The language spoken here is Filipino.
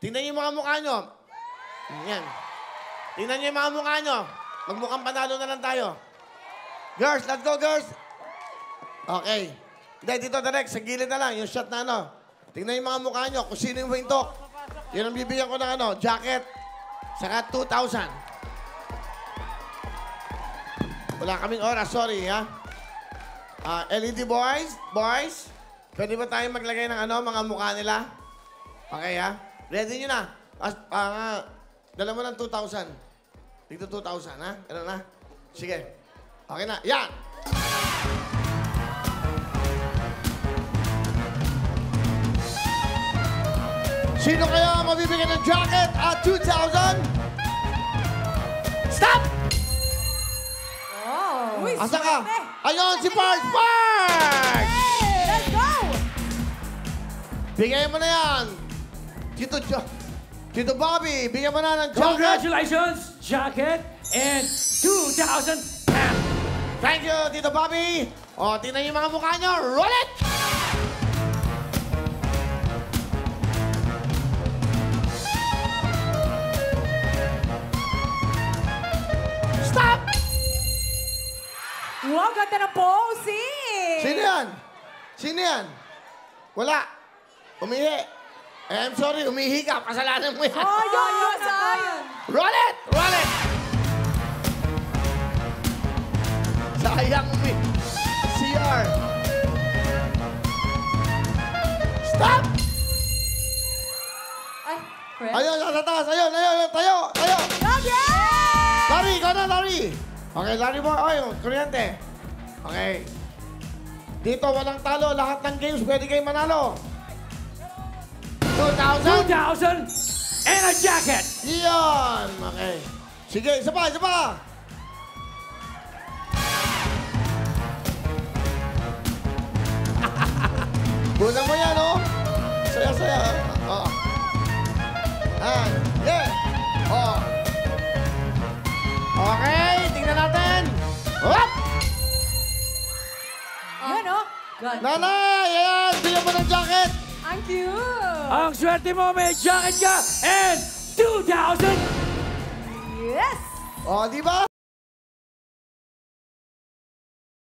Tingnan niyo yung mga mukha nyo. Yan. Tingnan niyo yung mga mukha nyo. Magmukhang panalo na lang tayo. Girls, let's go, girls. Okay. Hindi, dito direct. Sa gilid na lang. Yung shot na ano. Tingnan yung mga mukha nyo. Kung sino yung wintok. Yun ang bibigyan ko ng ano, jacket. Saka 2,000. Wala kaming oras, sorry, ha? LED boys, pwede ba tayo maglagay ng ano, mga mukha nila? Okay, ha? Ready nyo na? Dala mo ng 2,000. Dito 2,000, ha? Ano na? Sige. Okay na. Yan! Sino kaya ang mabibigyan ng jacket at 2,000? Stop! Oh. Uy, Asa ka? swerte. Ayun, si Parks! Parks! Hey, let's go! Bigay mo na yan. Tito Bobby, bigyan mo na ng jacket. Congratulations, jacket, and 2,000 pounds. Thank you, Tito Bobby. O, tingnan yung mga mukha nyo. Roll it! Stop! Wow, ganda ng posing! Sino yan? Sino yan? Wala. Umihi. I'm sorry, umihi ka. Kasalanan mo yan. Oh, yun, sayang. Roll it! Roll it! Sayang umihi. CR. Stop! Ay, friend. Ayun, sa taas. Ayun. Tayo. Roger! Larry, ikaw na, Larry. Okay, Larry mo. Ayun, kuryente. Okay. Dito, walang talo. Lahat ng games, pwede kayo manalo. 2,000? 2,000 and a jacket. Yan! Okay. Sige, isa pa. Bulang mo yan, oh. Saya. Oh. Yeah. Oh. Okay, tingnan natin. Hop! Yan, oh. God. Nanay, ayan, bigyan mo ng jacket. Ang cute! Ang swerte mo, may jacket ka and 2,000. Yes! Oh, di ba?